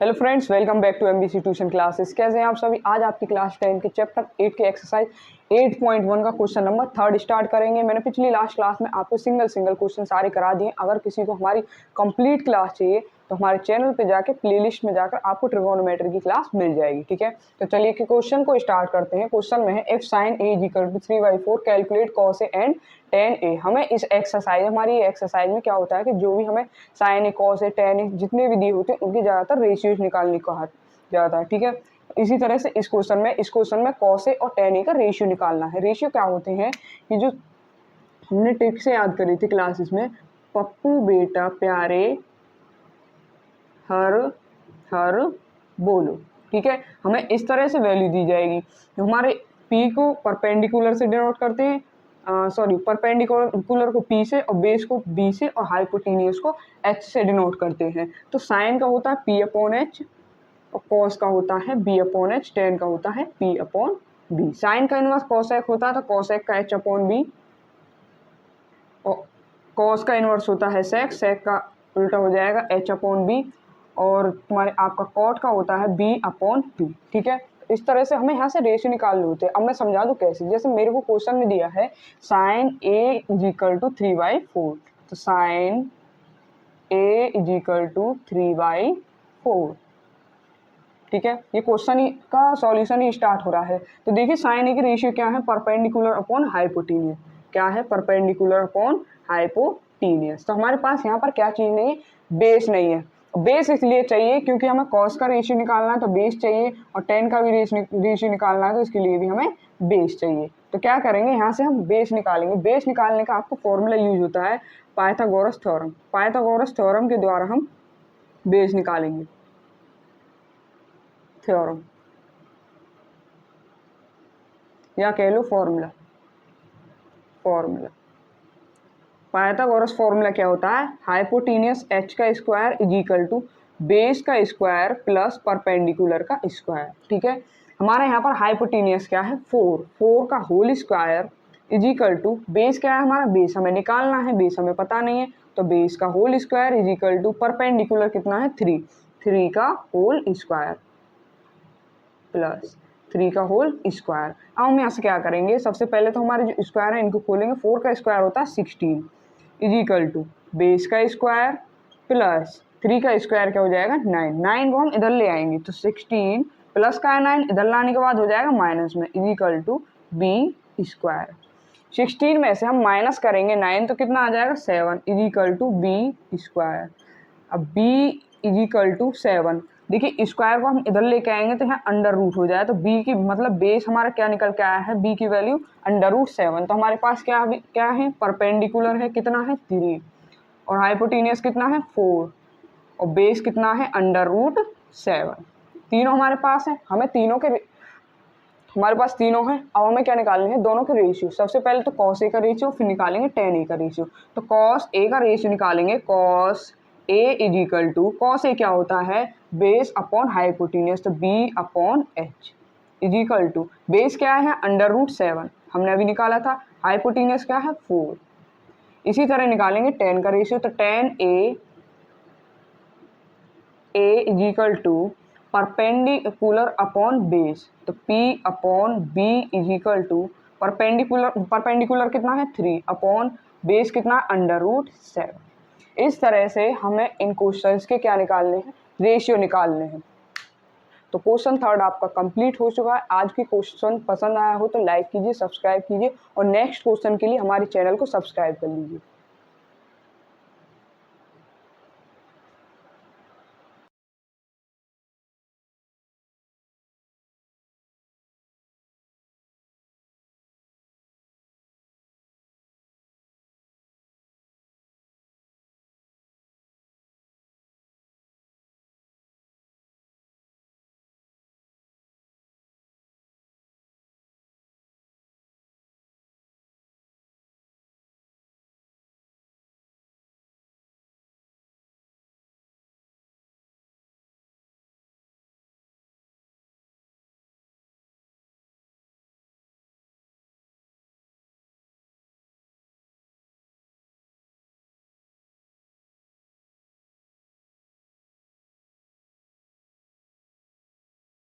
Hello friends, welcome back to MBC tuition classes. कैसे हैं आप सभी। आज आपकी क्लास 10 के चैप्टर 8 के एक्सरसाइज 8.1 का क्वेश्चन नंबर 3 स्टार्ट करेंगे। मैंने पिछली लास्ट क्लास में आपको सिंगल क्वेश्चन सारे करा दिए। अगर किसी को हमारी कंप्लीट क्लास चाहिए तो हमारे चैनल पे जाके प्लेलिस्ट में जाकर आपको ट्रिगोनोमेट्री की क्लास मिल जाएगी। ठीक है, तो चलिए क्वेश्चन को स्टार्ट करते हैं। क्वेश्चन में है if sine A is equal to 3/4 calculate cos A and tan A. हमें इस एक्सरसाइज हमारी एक्सरसाइज में क्या होता है कि जो भी हमें sign A cos A ten ए जितने भी दिए होते हैं उनकी ज़्यादातर रेशियोज निकालने को कहा जाता है। ठीक है, इसी तरह से इस क्वेश्चन में कॉस ए और टेन ए का रेशियो निकालना है। रेशियो क्या होते हैं कि जो हमने टिप से याद करी थी क्लासेस में, पप्पू बेटा प्यारे हर हर बोलो। ठीक है, हमें इस तरह से वैल्यू दी जाएगी। हमारे पी को परपेंडिकुलर से डिनोट करते हैं, परपेंडिकुलर को पी से और बेस को बी से और हाइपोटेनियस को एच से डिनोट करते हैं। तो साइन का होता है पी अपॉन एच और कॉस का होता है बी अपॉन एच, टेन का होता है पी अपॉन बी। साइन का इनवर्स कॉसेक होता है तो कॉसेक का एच अपॉन बी, और कॉस का इनवर्स होता है सेक, सेक का उल्टा हो जाएगा एच अपॉन बी, और तुम्हारे आपका कॉट का होता है बी अपॉन पी। ठीक है, इस तरह से हमें यहाँ से रेशियो निकालने होते हैं। अब मैं समझा दूँ कैसे। जैसे मेरे को क्वेश्चन में दिया है sine A is equal to 3/4, तो sine A is equal to 3/4। ठीक है, ये क्वेश्चन का सॉल्यूशन ही स्टार्ट हो रहा है। तो देखिए साइन ए की रेशियो क्या है, परपेंडिकुलर अपॉन हाइपोटेनियस। क्या है, परपेंडिकुलर अपॉन हाइपोटेनियस। तो हमारे पास यहाँ पर क्या चीज़ नहीं है, बेस नहीं है। बेस इसलिए चाहिए क्योंकि हमें कॉस का रेशियो निकालना है तो बेस चाहिए, और टेन का भी रेशियो निकालना है तो इसके लिए भी हमें बेस चाहिए। तो क्या करेंगे, यहाँ से हम बेस निकालेंगे। बेस निकालने का आपको फॉर्मूला यूज होता है पाइथागोरस थ्योरम। पाइथागोरस थ्योरम के द्वारा हम बेस निकालेंगे। थ्योरम या कह लो फॉर्मूला। पाइथागोरस फॉर्मूला क्या होता है, हाइपोटेनियस एच का square is equal to base का स्क्वायर प्लस परपेंडिकुलर का स्क्वायर। ठीक है, हमारे यहाँ पर हाइपोटेनियस क्या है, 4 का whole square is equal to base क्या है हमारा, बेस हमें निकालना है, बेस हमें पता नहीं है, तो बेस का whole square is equal to perpendicular कितना है 3 का होल स्क्वायर प्लस 3 का होल स्क्वायर। अब हम यहाँ से क्या करेंगे, सबसे पहले तो हमारे जो स्क्वायर है इनको खोलेंगे। 4 का स्क्वायर होता है 16 इज इक्वल टू बेस का स्क्वायर प्लस 3 का स्क्वायर क्या हो जाएगा 9 को हम इधर ले आएंगे तो 16 प्लस का 9 इधर लाने के बाद हो जाएगा माइनस में is equal to B square. 16 में से हम माइनस करेंगे 9 तो कितना आ जाएगा 7 is equal to B square. अब बी इज इक्वल टू 7, देखिए स्क्वायर को हम इधर लेके आएंगे तो यहाँ अंडर रूट हो जाए, तो बी की मतलब बेस हमारा क्या निकल के आया है, बी की वैल्यू अंडर रूट 7। तो हमारे पास क्या है, परपेंडिकुलर है कितना है 3, और हाइपोटेनियस कितना है 4, और बेस कितना है अंडर रूट 7। तीनों हमारे पास है, हमारे पास तीनों हैं। अब हमें क्या निकालने हैं, दोनों के रेशियो। सबसे पहले तो कॉस ए का रेशियो, फिर निकालेंगे टेन ए का रेशियो। तो कॉस ए का रेशियो निकालेंगे, cos A is equal to, cos A क्या होता है बेस अपॉन हाइपोटेनियस, तो B upon H is equal to base क्या है अंडर रूट 7 हमने अभी निकाला था, हाइपोटेनियस क्या है 4। इसी तरह निकालेंगे टेन का रेशियो, तो tan A is equal to perpendicular upon base, तो P upon B is equal to perpendicular कितना है 3 अपॉन बेस कितना अंडर रूट 7। इस तरह से हमें इन क्वेश्चंस के क्या निकालने हैं, रेशियो निकालने हैं। तो क्वेश्चन 3 आपका कंप्लीट हो चुका है। आज की क्वेश्चन पसंद आया हो तो लाइक कीजिए, सब्सक्राइब कीजिए, और नेक्स्ट क्वेश्चन के लिए हमारे चैनल को सब्सक्राइब कर लीजिए।